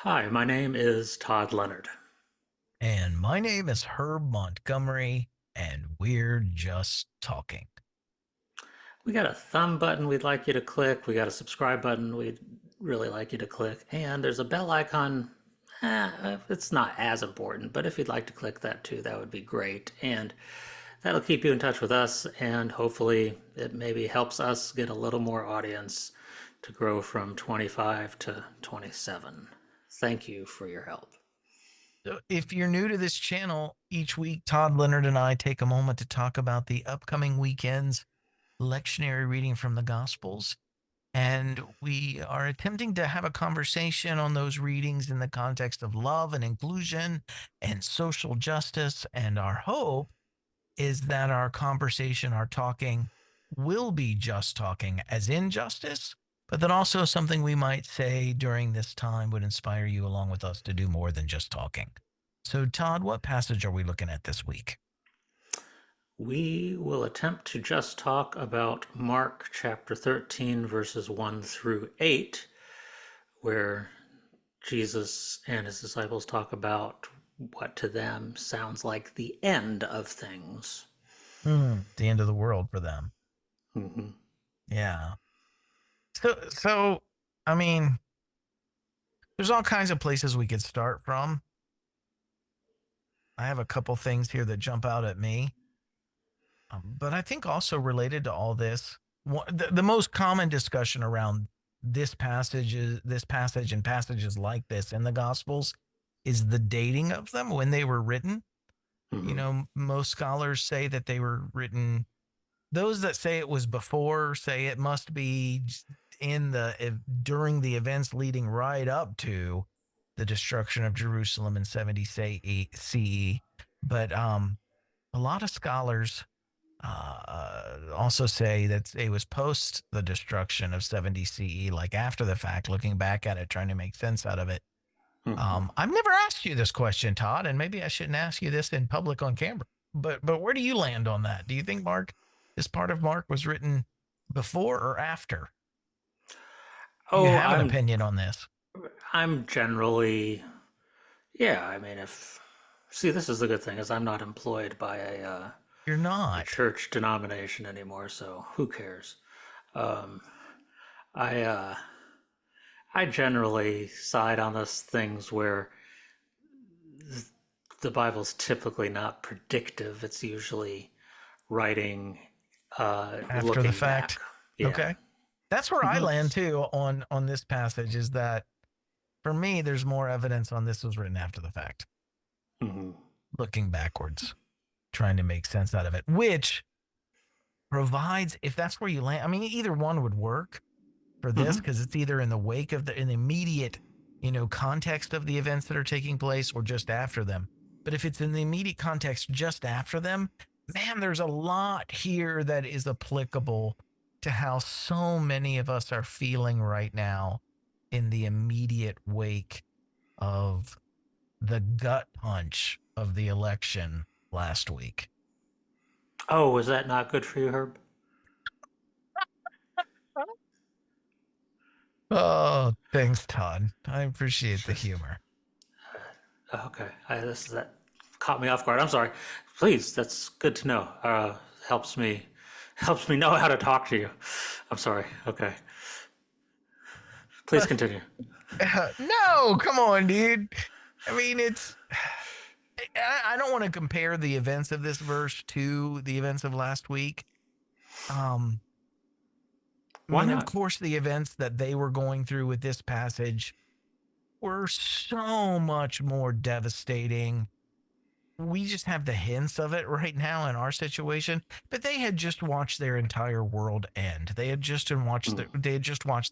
Hi, my name is Todd Leonard. And my name is Herb Montgomery, and we're just talking. We got a thumb button we'd like you to click. We got a subscribe button we'd really like you to click. And there's a bell icon. It's not as important, but if you'd like to click that too, that would be great. And that'll keep you in touch with us, and hopefully it maybe helps us get a little more audience to grow from 25 to 27. Thank you for your help. So, if you're new to this channel, each week Todd, Leonard, and I take a moment to talk about the upcoming weekend's lectionary reading from the Gospels. And we are attempting to have a conversation on those readings in the context of love and inclusion and social justice. And our hope is that our conversation, our talking, will be just talking, as in justice, but that also something we might say during this time would inspire you along with us to do more than just talking. So, Todd, what passage are we looking at this week? We will attempt to just talk about Mark chapter 13, verses 1 through 8, where Jesus and his disciples talk about what to them sounds like the end of things. The end of the world for them. Mm-hmm. Yeah. So, I mean, there's all kinds of places we could start from. I have a couple things here that jump out at me. But I think also related to all this, the most common discussion around this passage and passages like this in the Gospels is the dating of them when they were written. You Mm-hmm. know, most scholars say that they were written. Those that say it was before say it must be in the during the events leading right up to the destruction of Jerusalem in 70 CE. But a lot of scholars also say that it was post the destruction of 70 CE, like after the fact, looking back at it, trying to make sense out of it. Mm-hmm. I've never asked you this question, Todd, and maybe I shouldn't ask you this in public on camera. But where do you land on that? Do you think this part of Mark was written before or after? Do you Oh, have an I'm opinion on this? I'm generally, yeah. I mean, if see, this is the good thing is I'm not employed by You're a not. church denomination anymore, so who cares? Um, I generally side on those things where the Bible's typically not predictive. It's usually writing, After the looking back. fact. Yeah. Okay. That's where I Hmm. land too on this passage is that for me, there's more evidence on this was written after the fact, Hmm. looking backwards, trying to make sense out of it, which provides, if that's where you land, I mean, either one would work for this Hmm. because it's either in the wake of in the immediate, context of the events that are taking place or just after them. But if it's in the immediate context just after them, man, there's a lot here that is applicable to how so many of us are feeling right now in the immediate wake of the gut punch of the election last week. Oh, was that not good for you, Herb? Oh, thanks, Todd. I appreciate the Just humor. okay. That caught me off guard. I'm sorry. Please, that's good to know. Helps me helps me know how to talk to you. I'm sorry. Okay. Please continue. No, come on, dude. I mean, I don't want to compare the events of this verse to the events of last week. Um, I Why mean, of not? course, the events that they were going through with this passage were so much more devastating. We just have the hints of it right now in our situation, but they had just watched their entire world end. They had just watched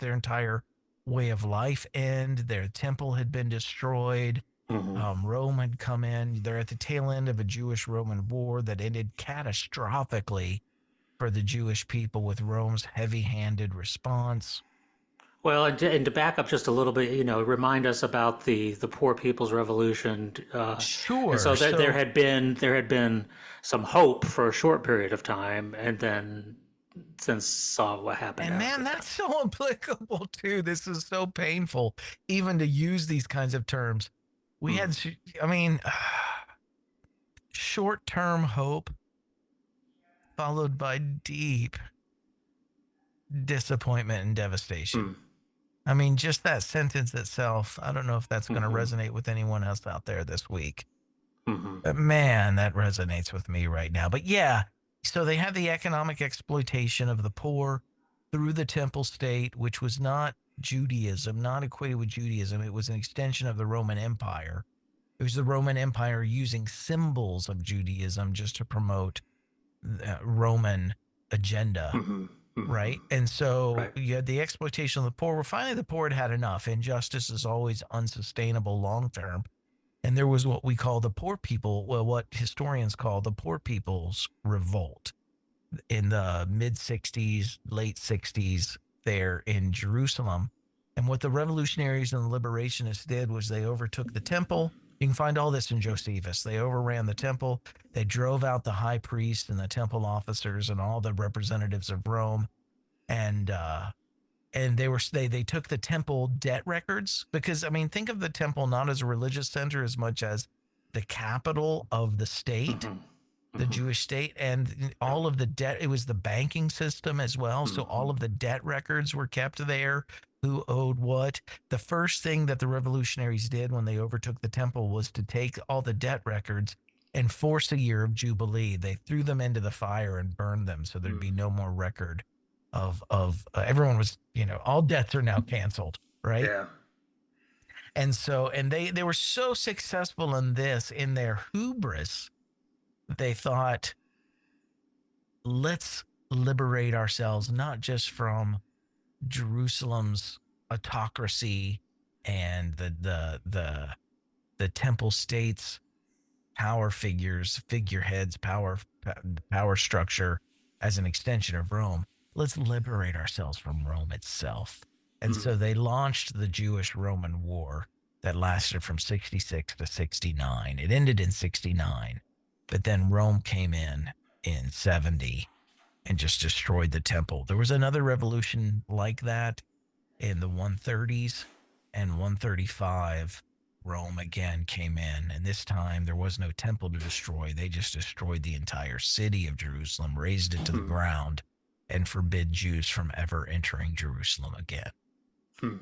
their entire way of life end. Their temple had been destroyed. Mm-hmm. Rome had come in. They're at the tail end of a Jewish Roman war that ended catastrophically for the Jewish people with Rome's heavy handed response. Well, and to back up just a little bit, remind us about the Poor People's Revolution, and Sure. so there So, had been some hope for a short period of time, and then since saw what happened And after man, that. that's so applicable too. This is so painful, even to use these kinds of terms. We Mm, had, I mean, short term hope followed by deep disappointment and devastation. mm, I mean, just that sentence itself, I don't know if that's going to mm-hmm, resonate with anyone else out there this week. mm-hmm, But man, that resonates with me right now. But yeah, so they had the economic exploitation of the poor through the temple state, which was not Judaism, not equated with Judaism. It was an extension of the Roman Empire. It was the Roman Empire using symbols of Judaism just to promote the Roman agenda, mm-hmm, mm-hmm. right? And so Right. you had the exploitation of the poor. Well, finally, the poor had enough. Injustice is always unsustainable long term. And there was what we call the poor people, well, what historians call the poor people's revolt in the mid 60s, late 60s there in Jerusalem. And what the revolutionaries and the liberationists did was they overtook the temple. You can find all this in Josephus. They overran the temple. They drove out the high priest and the temple officers and all the representatives of Rome. And they took the temple debt records, because I mean, think of the temple not as a religious center as much as the capital of the state, Mm-hmm, the mm-hmm, Jewish state, and all of the debt. It was the banking system as well. So mm-hmm, all of the debt records were kept there. Who owed what? The first thing that the revolutionaries did when they overtook the temple was to take all the debt records and force a year of Jubilee. They threw them into the fire and burned them so there'd mm. be no more record of everyone was, all debts are now canceled, right? Yeah. And so, and they were so successful in this, in their hubris, they thought, let's liberate ourselves not just from Jerusalem's autocracy and the temple states power figures, figureheads, power structure as an extension of Rome. Let's liberate ourselves from Rome itself. And Mm, so they launched the Jewish-Roman War that lasted from 66 to 69. It ended in 69, but then Rome came in 70 and just destroyed the temple. There was another revolution like that in the 130s and 135. Rome again came in, and this time there was no temple to destroy. They just destroyed the entire city of Jerusalem, razed it to the mm, ground, and forbid Jews from ever entering Jerusalem again. mm,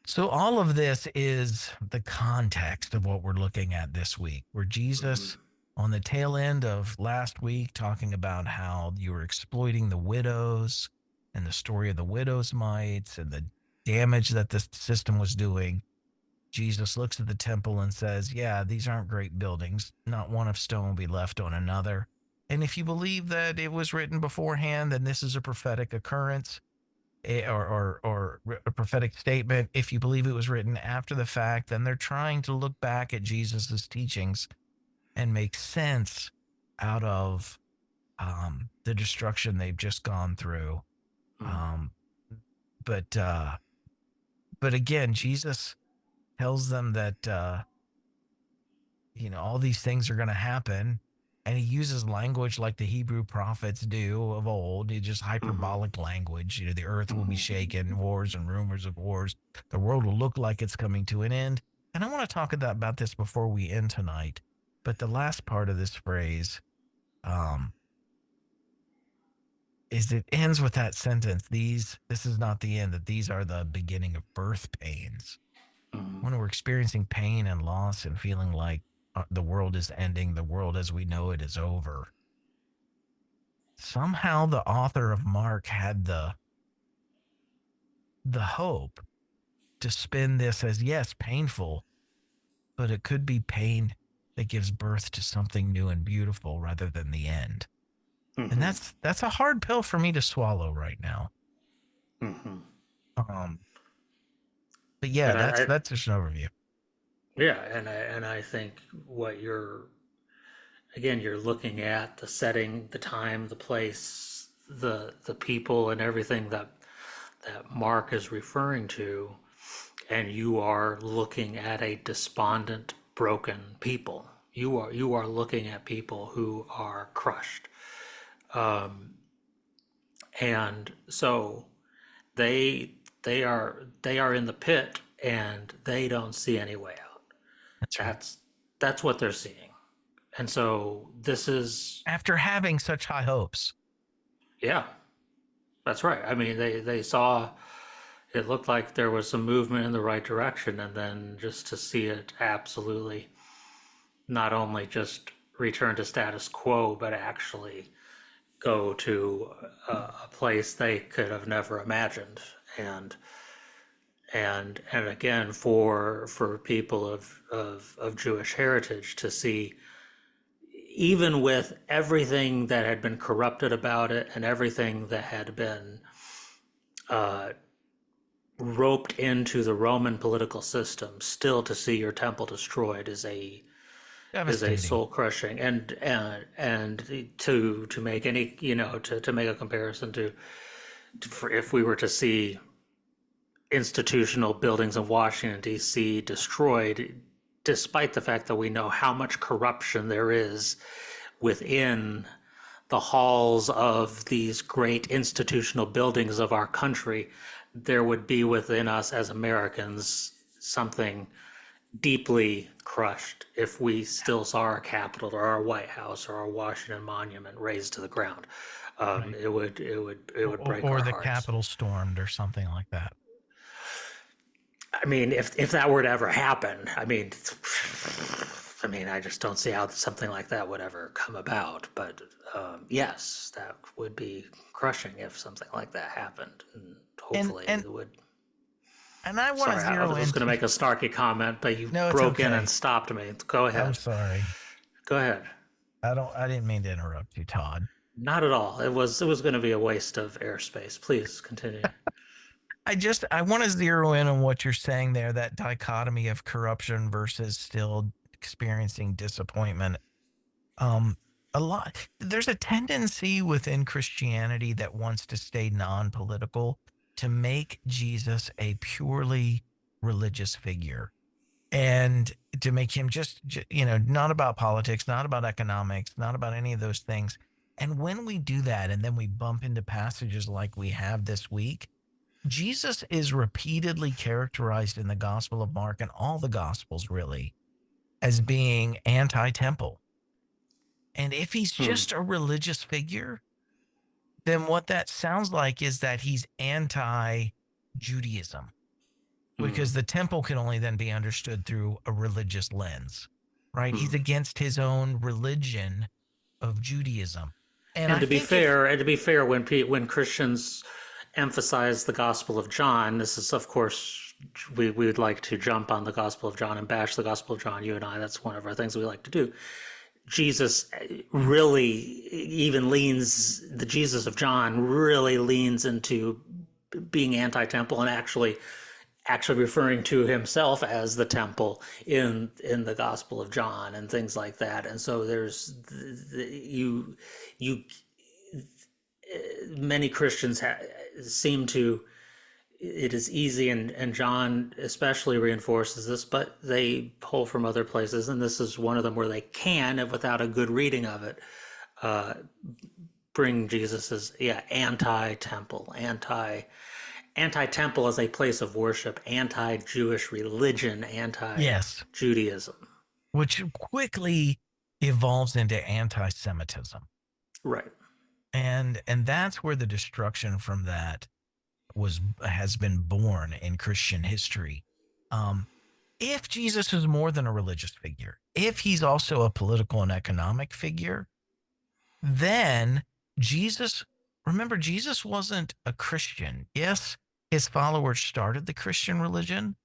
So, all of this is the context of what we're looking at this week, where mm-hmm, Jesus, on the tail end of last week, talking about how you were exploiting the widows and the story of the widows' mites and the damage that this system was doing. Jesus looks at the temple and says, yeah, these aren't great buildings. Not one of stone will be left on another. And if you believe that it was written beforehand, then this is a prophetic occurrence, or a prophetic statement. If you believe it was written after the fact, then they're trying to look back at Jesus's teachings and make sense out of the destruction they've just gone through. mm, Um, but but again, Jesus tells them that all these things are going to happen, and he uses language like the Hebrew prophets do of old. He just mm-hmm, hyperbolic language. The earth will be mm-hmm. shaken, wars and rumors of wars. The world will look like it's coming to an end. And I want to talk about this before we end tonight. But the last part of this phrase um, is, it ends with that sentence: This is not the end. That these are the beginning of birth pains. Mm-hmm. When we're experiencing pain and loss and feeling like the world is ending, the world as we know it is over, somehow the author of Mark had the hope to spin this as, yes, painful, but it could be pain that gives birth to something new and beautiful rather than the end. And Mm-hmm. that's a hard pill for me to swallow right now. Mm-hmm. Um, but yeah, And that's just an overview. yeah, and I think what you're again, you're looking at the setting, the time, the place, the people, and everything that Mark is referring to, and you are looking at a despondent, broken people. You are looking at people who are crushed. Um, And so they are in the pit and they don't see any way out. That's right. That's what they're seeing. And so this is, After having such high hopes. yeah, that's right. I mean, they saw it looked like there was some movement in the right direction, and then just to see it absolutely not only just return to status quo, but actually go to a place they could have never imagined. And and again, for people of Jewish heritage to see, even with everything that had been corrupted about it and everything that had been uh, roped into the Roman political system, still to see your temple destroyed is a Devastating. soul crushing. And to make any, to make a comparison to if we were to see institutional buildings in Washington D.C. destroyed, despite the fact that we know how much corruption there is within the halls of these great institutional buildings of our country, there would be within us as Americans something deeply crushed if we still saw our Capitol or our White House or our Washington Monument razed to the ground. Right. It would break Or our the hearts. Capitol stormed or something like that. I mean, if that were to ever happen, I mean, I just don't see how something like that would ever come about. But yes, that would be crushing if something like that happened, and And hopefully and it would. and I want to Sorry, I zero was just going to into. make a snarky comment, but you No, it's broke in okay. and stopped me. Go I'm ahead. sorry. Go ahead. I didn't mean to interrupt you, Todd. Not at all. It was going to be a waste of airspace. Please continue. I want to zero in on what you're saying there, that dichotomy of corruption versus still experiencing disappointment. Um, a lot there's a tendency within Christianity that wants to stay non-political, to make Jesus a purely religious figure, and to make him not about politics, not about economics, not about any of those things. And when we do that, and then we bump into passages like we have this week, Jesus is repeatedly characterized in the Gospel of Mark and all the Gospels really as being anti temple. And if he's Hmm. just a religious figure, then what that sounds like is that he's anti Judaism, Hmm. because the temple can only then be understood through a religious lens, right? He's Hmm. against his own religion of Judaism. And And I to be think if, fair, when Christians emphasize the Gospel of John, this is of course we would like to jump on the Gospel of John and bash the Gospel of John. You and I, that's one of our things we like to do. Jesus really even leans the Jesus of John really leans into being anti-temple and actually referring to himself as the temple in the Gospel of John and things like that. And so there's you many Christians seem to, it is easy, and John especially reinforces this, but they pull from other places, and this is one of them where they can, without a good reading of it, uh, bring Jesus as anti-temple, anti-temple as a place of worship, anti-Jewish religion, yes, anti-Judaism. which quickly evolves into anti Semitism. Right. And that's where the destruction from that was has been born in Christian history. Um, if Jesus is more than a religious figure, if he's also a political and economic figure, then Jesus, remember, Jesus wasn't a Christian. Yes, his followers started the Christian religion,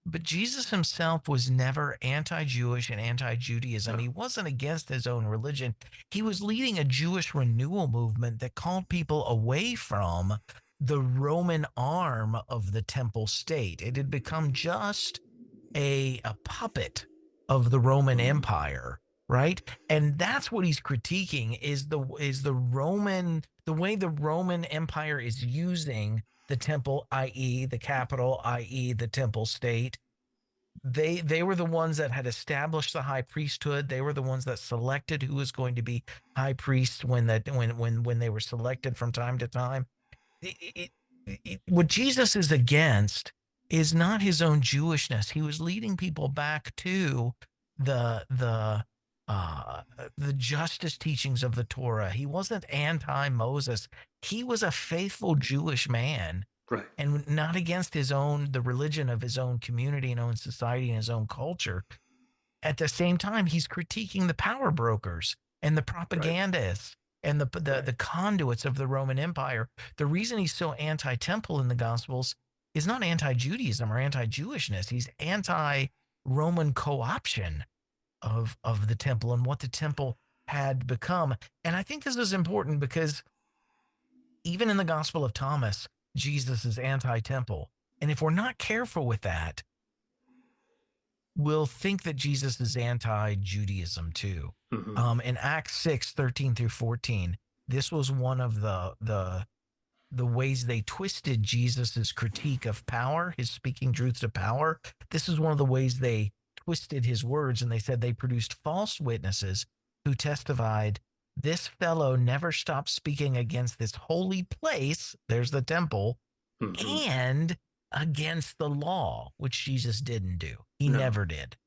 but Jesus himself was never anti Jewish and anti Judaism. No. He wasn't against his own religion. He was leading a Jewish renewal movement that called people away from the Roman arm of the temple state. It had become just a puppet of the Roman Empire, right? And that's what he's critiquing, is the Roman, the way the Roman Empire is using the temple, i.e., the capital, i.e., the temple state. They were the ones that had established the high priesthood. They were the ones that selected who was going to be high priest when they were selected from time to time. it, what Jesus is against is not his own Jewishness. He was leading people back to the the uh, the justice teachings of the Torah. He wasn't anti-Moses. He was a faithful Jewish man, Right. and not against the religion of his own community and own society and his own culture. At the same time, he's critiquing the power brokers and the Right. propagandists and the Right. conduits of the Roman Empire. The reason he's so anti-temple in the Gospels is not anti-Judaism or anti-Jewishness. He's anti-Roman co-option of the temple and what the temple had become. And I think this is important because even in the Gospel of Thomas, Jesus is anti-temple. And if we're not careful with that, will think that Jesus is anti-Judaism too. Hmm. In Acts 6:13 through 14, this was one of the ways they twisted Jesus's critique of power, his speaking truths to power. This is one of the ways they twisted his words, and they said they produced false witnesses who testified, "This fellow never stopped speaking against this holy place," there's the temple, Hmm. "and against the law," which Jesus didn't do. He No. never did,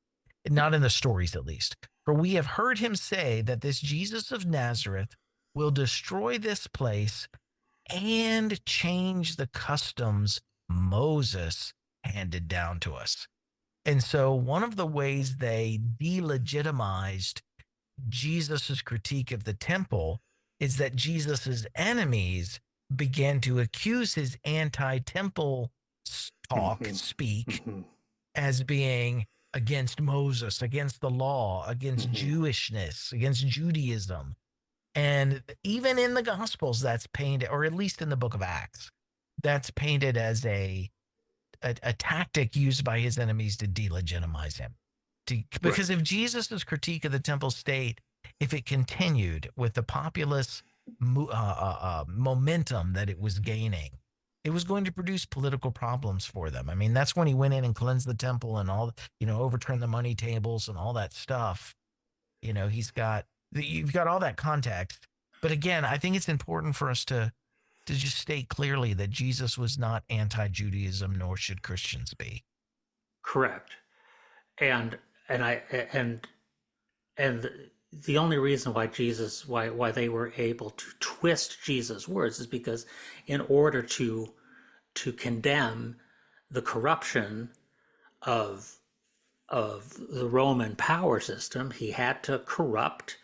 not in the stories at least. "For we have heard him say that this Jesus of Nazareth will destroy this place and change the customs Moses handed down to us." And so, one of the ways they delegitimized Jesus's critique of the temple is that Jesus's enemies began to accuse his anti-temple Hmm. speak Hmm. as being against Moses, against the law, against Hmm. Jewishness, against Judaism. And even in the Gospels, that's painted, or at least in the book of Acts, that's painted as a tactic used by his enemies to delegitimize him. Right. Because if Jesus's critique of the temple state, if it continued with the populist momentum that it was gaining, it was going to produce political problems for them. I mean, that's when he went in and cleansed the temple and all, overturned the money tables and all that stuff. You've got all that context. But again, I think it's important for us to just state clearly that Jesus was not anti-Judaism, nor should Christians be. Correct. And and I and the only reason why why they were able to twist Jesus' words is because in order to condemn the corruption of the Roman power system, he had to corrupt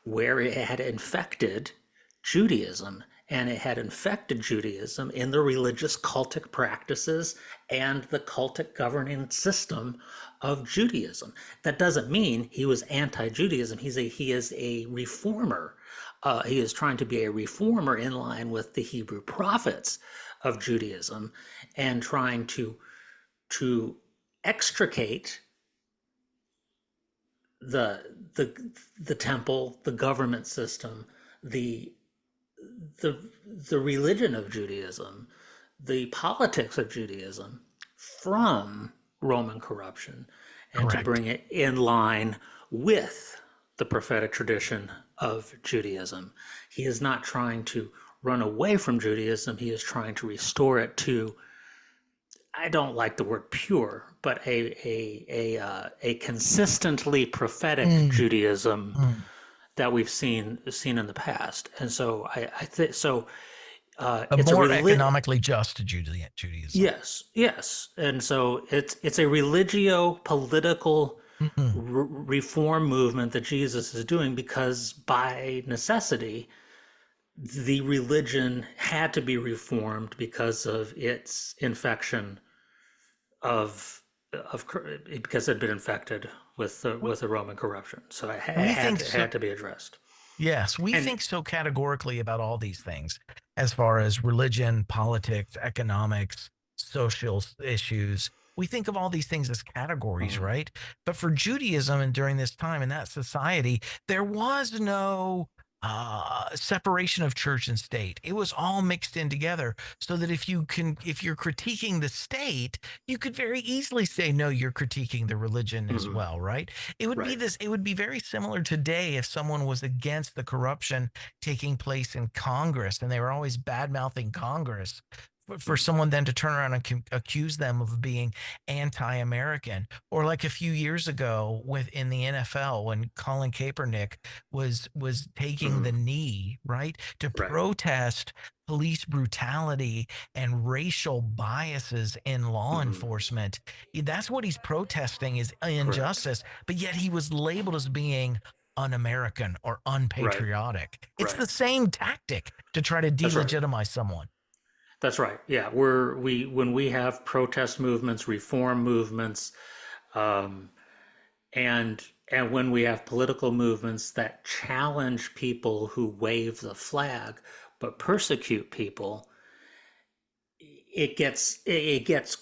where it had infected Judaism. And it had infected Judaism in the religious cultic practices and the cultic governing system of Judaism. That doesn't mean he was anti-Judaism. He is a reformer. He is trying to be a reformer in line with the Hebrew prophets of Judaism, and trying to extricate the temple, the government system, the the the religion of Judaism, the politics of Judaism from Roman corruption, and to Correct. bring it in line with the prophetic tradition of Judaism. He is not trying to run away from Judaism. He is trying to restore it to, I don't like the word pure, but a consistently prophetic Mm, Judaism mm. that we've seen in the past. And so I think so. A It's a more economically just Judaism. yes, yes, and so it's a religio political Mm-mm. reform movement that Jesus is doing, because by necessity the religion had to be reformed because of its infection of because it had been infected We, with the Roman corruption. So we think it so. had to be addressed. Yes, we And think so categorically about all these things as far as religion, politics, economics, social issues. We think of all these things as categories, mhm, right? But for Judaism and during this time in that society, there was no separation of church and state. It was all mixed in together, so that if you're critiquing the state, you could very easily say, no, you're critiquing the religion as Hmm. well, right? Right. It would be very similar today if someone was against the corruption taking place in Congress and they were always bad mouthing Congress. For Hmm. someone then to turn around and accuse them of being anti-American, or like a few years ago within the NFL when Colin Kaepernick was taking the Hmm. knee, right, to Right. protest police brutality and racial biases in law Hmm. enforcement. That's what he's protesting, is Correct. injustice, but yet he was labeled as being un-American or Right. unpatriotic. It's Right. the same tactic to try to That's right. delegitimize someone. That's right. Yeah, we when we have protest movements, reform movements, um, and when we have political movements that challenge people who wave the flag but persecute people, it gets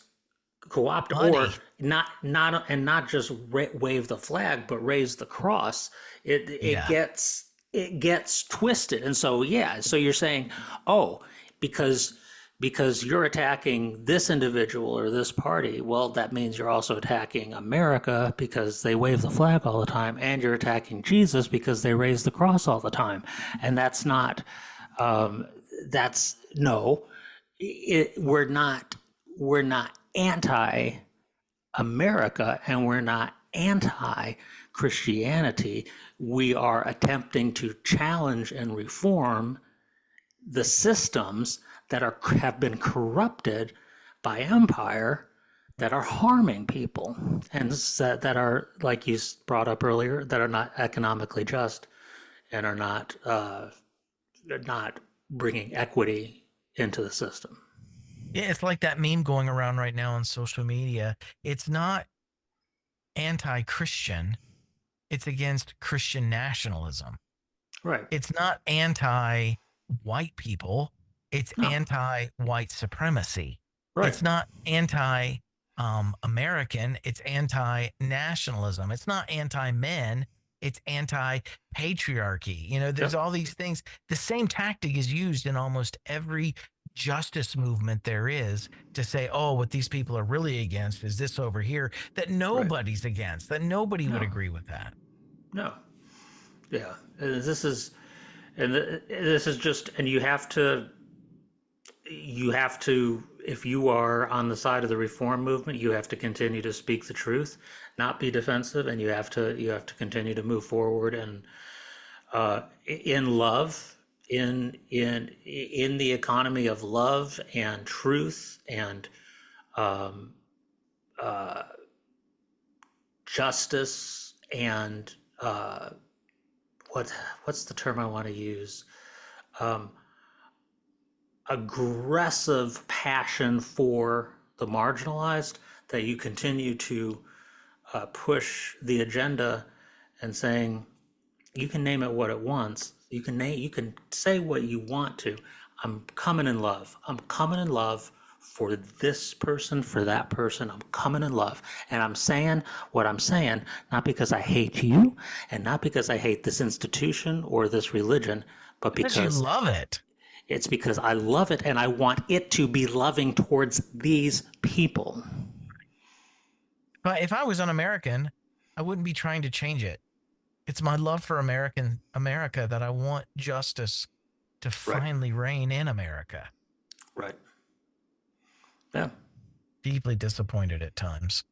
co-opted, or Money. not just wave the flag but raise the cross. Yeah. It gets twisted. And so, yeah, so you're saying, oh, because you're attacking this individual or this party, well, that means you're also attacking America because they wave the flag all the time, and you're attacking Jesus because they raise the cross all the time. And that's not, um, that's no, we're not anti America, and we're not anti Christianity. We are attempting to challenge and reform the systems that have been corrupted by empire, that are harming people, and that are, like you brought up earlier, that are not economically just, and are not bringing equity into the system. Yeah, it's like that meme going around right now on social media. It's not anti-Christian, it's against Christian nationalism. Right. It's not anti-white people, it's No. anti-white supremacy. Right. It's not anti American, it's anti-nationalism. It's not anti-men, it's anti-patriarchy. There's Yep. all these things. The same tactic is used in almost every justice movement there is, to say, oh, what these people are really against is this over here that Right. nobody's against, that nobody would No. agree with that. No. Yeah. This is just, and you have to, if you are on the side of the reform movement, you have to continue to speak the truth, not be defensive, and you have to continue to move forward, and in love, in the economy of love and truth and um, uh, justice, and what what's the term I want to use? Um, Aggressive passion for the marginalized, that you continue to push the agenda, and saying, you can name it what it wants. You can say what you want to. I'm coming in love. I'm coming in love for this person, for that person. I'm coming in love. And I'm saying what I'm saying, not because I hate you, and not because I hate this institution or this religion, but Because you because love it. I love it, and I want it to be loving towards these people. But if I was un-American, I wouldn't be trying to change it. It's my love for America that I want justice to Right. finally reign in America. Right. Yeah. Deeply disappointed at times.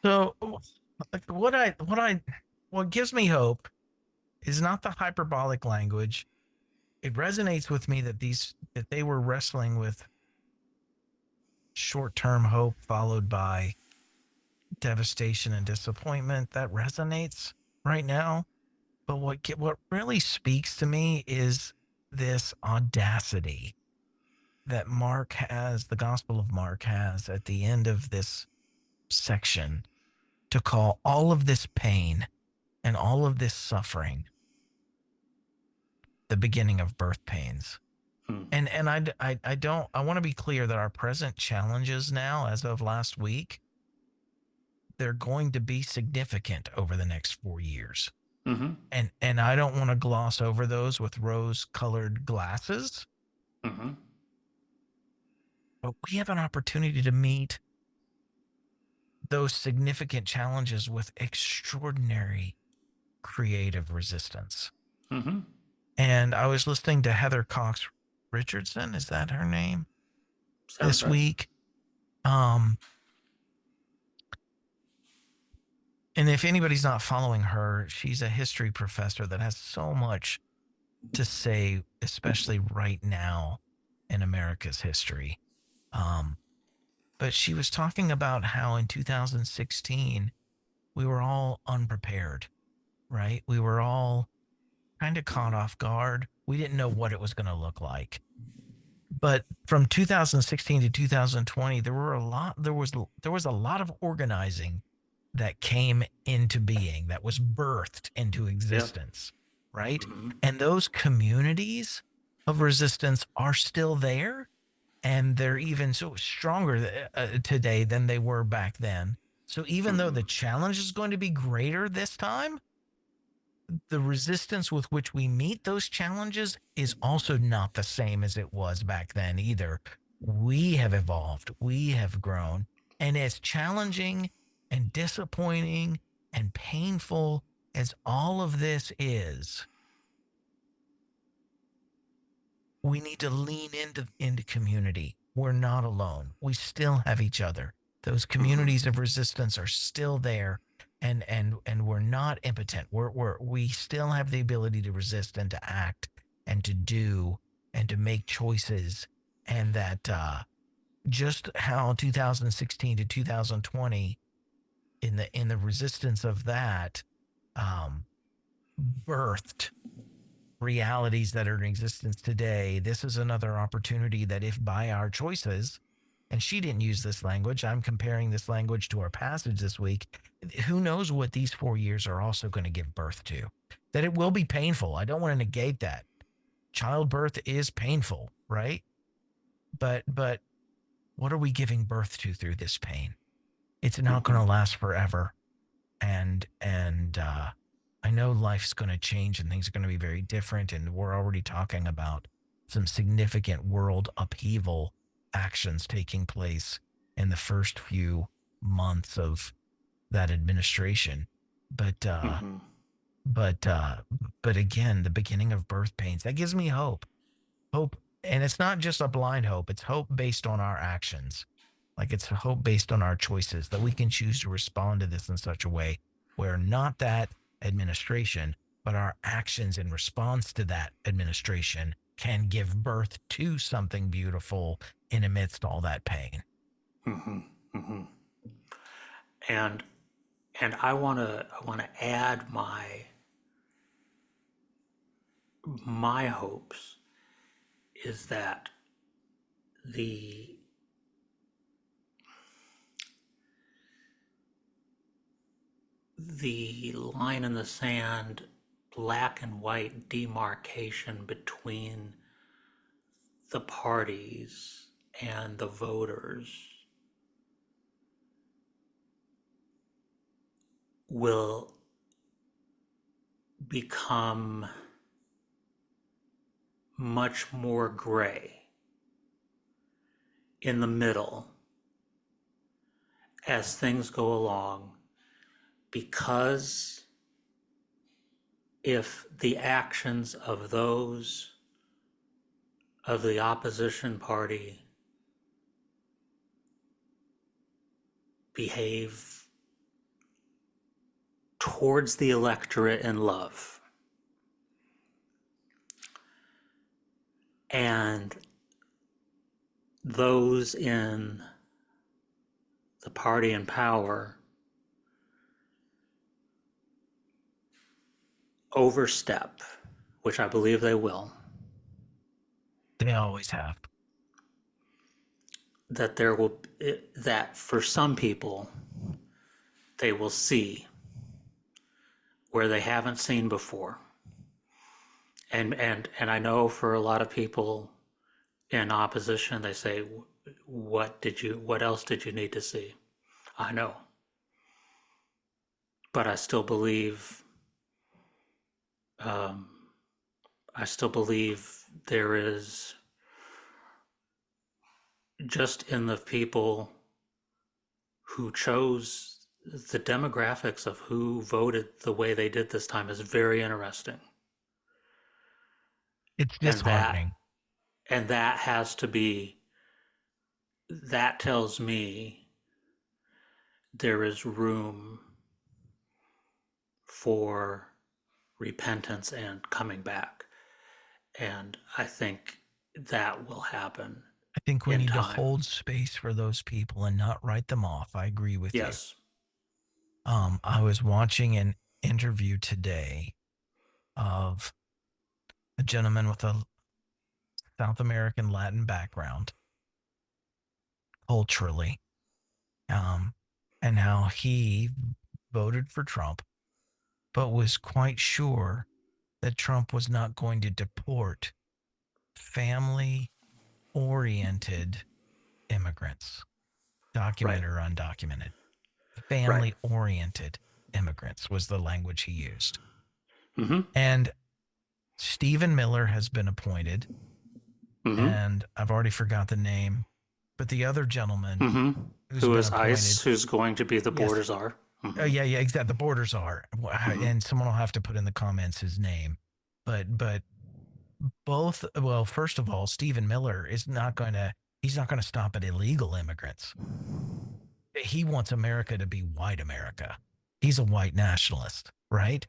So what gives me hope is not the hyperbolic language. It resonates with me that they were wrestling with short-term hope followed by devastation and disappointment. That resonates right now. But what really speaks to me is this audacity that the Gospel of Mark has at the end of this section, to call all of this pain and all of this suffering the beginning of birth pains. Hmm. And I don't, I want to be clear that our present challenges now, as of last week, they're going to be significant over the next 4 years. Mm-hmm. And I don't want to gloss over those with rose-colored glasses, Mm-hmm. but we have an opportunity to meet those significant challenges with extraordinary creative resistance. Mm-hmm. And I was listening to Heather Cox Richardson, is that her name? Sounds This right. week. Um, and if anybody's not following her, she's a history professor that has so much to say, especially right now in America's history. Um, but she was talking about how in 2016 we were all unprepared, right? We were all kind of caught off guard. We didn't know what it was going to look like. But from 2016 to 2020, there was a lot of organizing that came into being, that was birthed into Yep. existence, right? Mm-hmm. And those communities of resistance are still there, and they're even so stronger today than they were back then. So even though Mm-hmm. the challenge is going to be greater this time, the resistance with which we meet those challenges is also not the same as it was back then either. We have evolved, we have grown, and as challenging and disappointing and painful as all of this is, we need to lean into community. We're not alone. We still have each other. Those Mm-hmm. communities of resistance are still there, and we're not impotent. We still have the ability to resist and to act and to do and to make choices. And that just how 2016 to 2020 in the resistance of that um, birthed realities that are in existence today. This is another opportunity that, if by our choices, and she didn't use this language, I'm comparing this language to our passage this week. Who knows what these 4 years are also going to give birth to? That it will be painful. I don't want to negate that. Childbirth is painful, right? But what are we giving birth to through this pain? It's not going Mm-hmm. to last forever. And I know life's going to change and things are going to be very different, and we're already talking about some significant world upheaval actions taking place in the first few months of that administration. But uh, Mm-hmm. but uh, but again, the beginning of birth pains that gives me hope, and it's not just a blind hope. It's hope based on our actions. Like, it's hope based on our choices that we can choose to respond to this in such a way where not that administration, but our actions in response to that administration can give birth to something beautiful in amidst all that pain. Mm-hmm. Mm-hmm. And I want to add my hopes is that the the line in the sand, black and white demarcation between the parties and the voters will become much more gray in the middle as things go along, because if the actions of those of the opposition party behave towards the electorate in love, and those in the party in power overstep, which I believe they will, They always have. that there will that for some people they will see where they haven't seen before. And I know for a lot of people in opposition, they say, what else did you need to see? I know, but I still believe Um, I still believe there is just in the people who chose the demographics of who voted the way they did this time is very interesting. It's And that disheartening. and that has to be that tells me there is room for repentance and coming back. And I think that will happen I think we in need to time. hold space for those people and not write them off. I agree with you. Yes. I was watching an interview today of a gentleman with a South American Latin background culturally, um, and how he voted for Trump, but was quite sure that Trump was not going to deport family oriented immigrants, Right. documented or undocumented. Right. Family oriented immigrants was the language he used. Mm-hmm. And Stephen Miller has been appointed, Mm-hmm. and I've already forgot the name, but the other gentleman Mm-hmm. who's Who been is ICE? appointed, Who's going to be the yes, borders are? Mm-hmm. yeah, exactly. The borders are, Mm-hmm. and someone will have to put in the comments his name, but both. Well, first of all, Stephen Miller is not going to. He's not going to stop at illegal immigrants. He wants America to be white America. He's a white nationalist, right?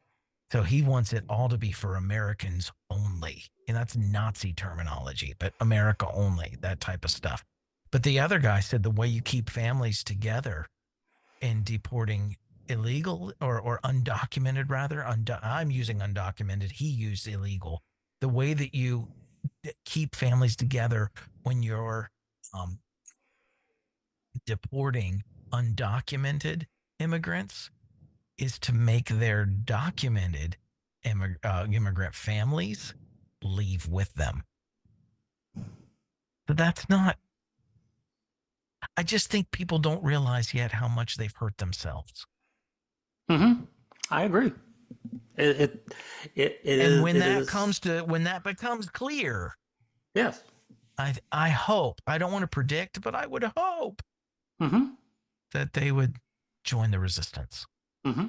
So he wants it all to be for Americans only. And that's Nazi terminology, but America only, that type of stuff. But the other guy said the way you keep families together in deporting illegal or undocumented, rather, I'm using undocumented. He used illegal. The way that you keep families together when you're um, deporting undocumented immigrants is to make their documented immigrant families leave with them. But that's not, I just think people don't realize yet how much they've hurt themselves. Mm-hmm. I agree. It, it it And is when it that is comes to, when that becomes clear, yes. I hope, I don't want to predict, but I would hope Mm-hmm. that they would join the resistance. Mm-hmm.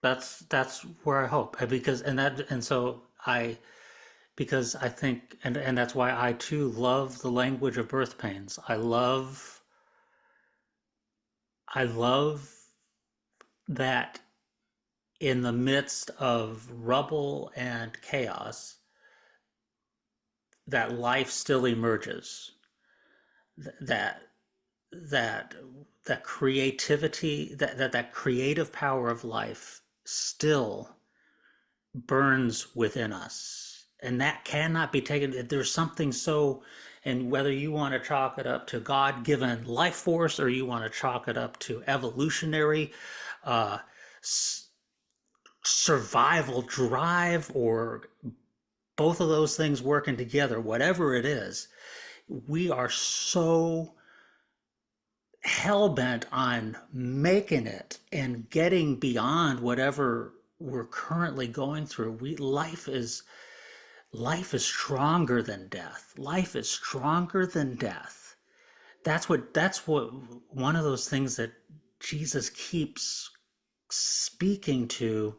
That's where I hope because and so I because I think and that's why I too love the language of birth pains. I love that in the midst of rubble and chaos that life still emerges. That that that creativity that creative power of life still burns within us, and that cannot be taken. There's something so, and whether you want to chalk it up to god-given life force or you want to chalk it up to evolutionary uh, survival drive, or both of those things working together, whatever it is, we are so hell bent on making it and getting beyond whatever we're currently going through. Life is stronger than death. Life is stronger than death. That's what one of those things that Jesus keeps speaking to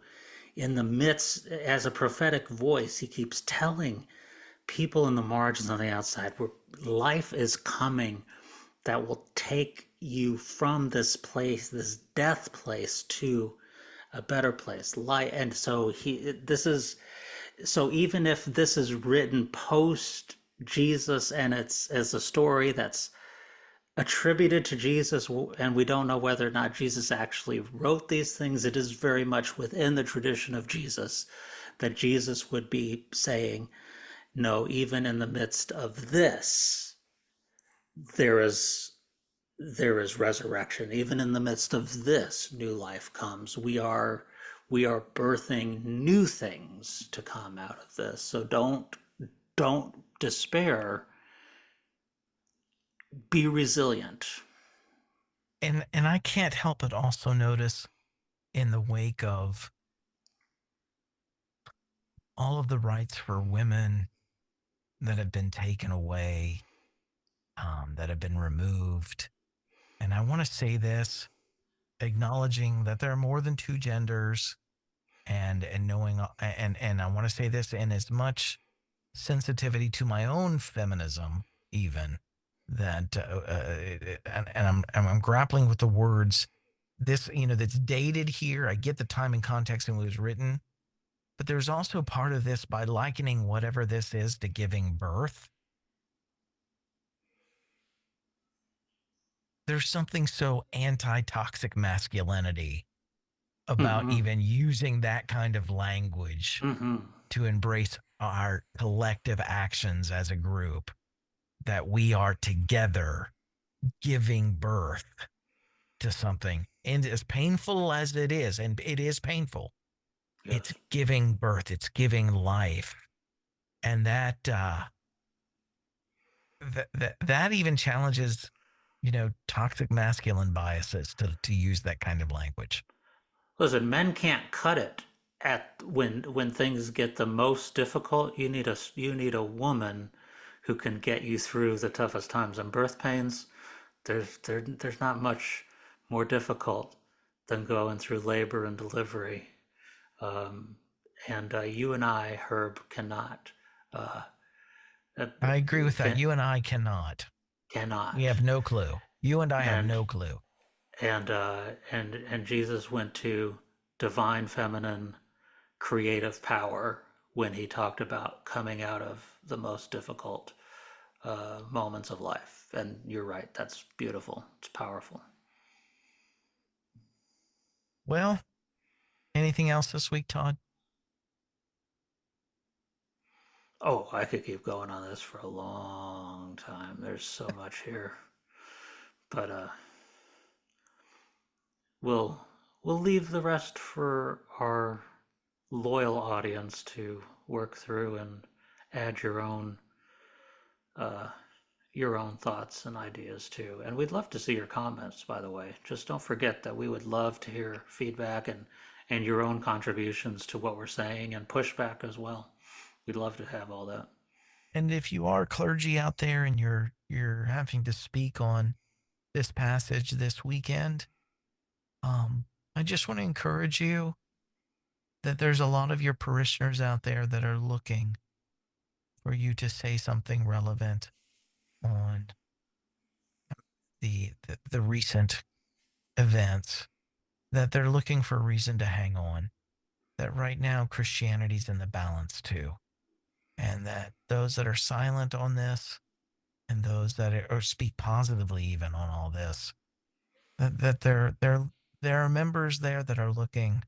in the midst as a prophetic voice. He keeps telling people in the margins on the outside where life is coming that will take you from this place, this death place, to a better place. And so even if this is written post Jesus and it's as a story that's attributed to Jesus, and we don't know whether or not Jesus actually wrote these things, it is very much within the tradition of Jesus that Jesus would be saying, no, even in the midst of this, there is there is resurrection. Even in the midst of this, new life comes. We are birthing new things to come out of this. So don't despair. Be resilient. And I can't help but also notice in the wake of all of the rights for women that have been taken away, that have been removed. And I want to say this, acknowledging that there are more than two genders, and knowing, and I want to say this in as much sensitivity to my own feminism, even that, and I'm grappling with the words. This, that's dated here. I get the time and context in which it was written, but there's also part of this by likening whatever this is to giving birth. There's something so anti-toxic masculinity about Mm-hmm. even using that kind of language Mm-hmm. to embrace our collective actions as a group, that we are together giving birth to something. And as painful as it is, and it is painful, it's Yes. giving birth, it's giving life. And that even challenges, toxic masculine biases to use that kind of language. Listen, men can't cut it at when things get the most difficult. You need a woman who can get you through the toughest times. And birth pains, there's not much more difficult than going through labor and delivery. Um, and you and I, Herb, cannot. Uh, uh, I agree with that. can You and I cannot. We cannot. have no clue. You and I have And no clue. and Jesus went to divine feminine creative power when he talked about coming out of the most difficult moments of life. And you're right, that's beautiful. It's powerful. Well, anything else this week, Todd? Oh, I could keep going on this for a long time. There's so much here, but we'll we'll leave the rest for our loyal audience to work through and add uh, your own thoughts and ideas too. And we'd love to see your comments, by the way. Just don't forget that we would love to hear feedback and your own contributions to what we're saying and pushback as well. We'd love to have all that. And if you are clergy out there and you're having to speak on this passage this weekend, um, I just want to encourage you that there's a lot of your parishioners out there that are looking for you to say something relevant on the recent events, that they're looking for a reason to hang on, that right now Christianity's in the balance too, and that those that are silent on this and those that or speak positively even on all this, that there are members there that are looking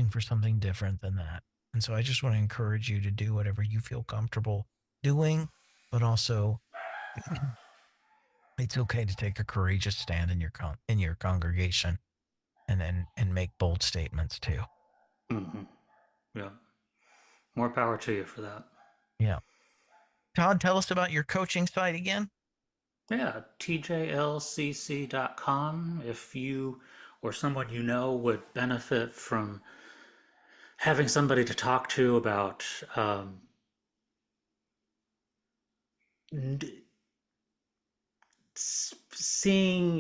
for something different than that. And so I just want to encourage you to do whatever you feel comfortable doing, but also it's okay to take a courageous stand in your congregation, and make bold statements too. Mm-hmm. Yeah. More power to you for that. Yeah. Todd, tell us about your coaching site again. Yeah, tjlcc.com. If you or someone you know would benefit from having somebody to talk to about seeing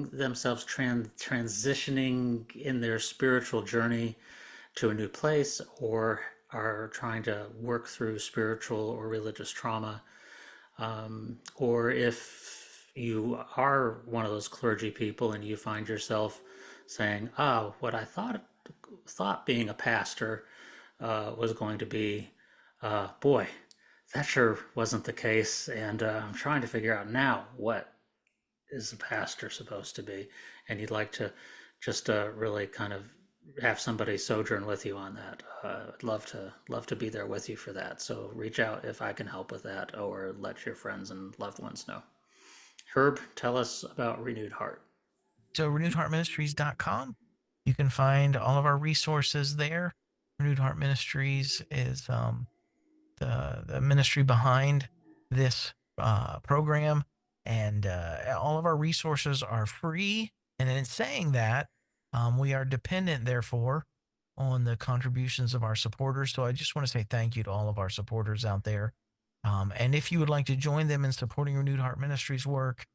themselves transitioning in their spiritual journey to a new place, or are trying to work through spiritual or religious trauma, or if you are one of those clergy people and you find yourself saying, "Oh, what I thought being a pastor was going to be, boy, that sure wasn't the case," and I'm trying to figure out now what is a pastor supposed to be, and you'd like to just really kind of have somebody sojourn with you on that. I'd love to be there with you for that. So reach out if I can help with that, or let your friends and loved ones know. Herb, tell us about Renewed Heart. So renewedheartministries.com. You can find all of our resources there. Renewed Heart Ministries is the ministry behind this program, and all of our resources are free. And in saying that, we are dependent, therefore, on the contributions of our supporters. So I just want to say thank you to all of our supporters out there. And if you would like to join them in supporting Renewed Heart Ministries work,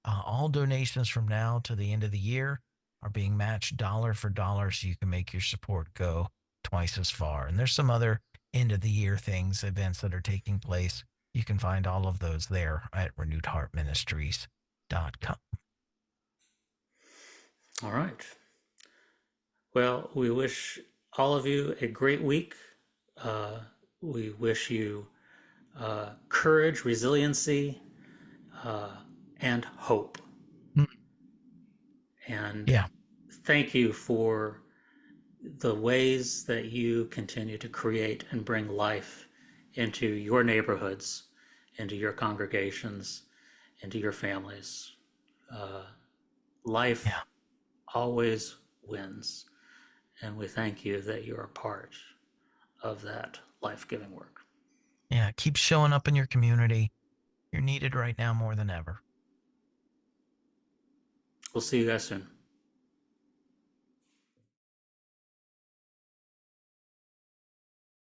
all donations from now to the end of the year are being matched dollar for dollar, so you can make your support go twice as far. And there's some other end of the year things, events that are taking place. You can find all of those there at renewedheartministries.com. All right. Well, we wish all of you a great week. Uh, we wish you courage, resiliency, uh, and hope. Mm. And Yeah. thank you for the ways that you continue to create and bring life into your neighborhoods, into your congregations, into your families. Uh, Life Yeah. always wins. And we thank you that you're a part of that life giving work. Yeah. Keep showing up in your community. You're needed right now more than ever. We'll see you guys soon.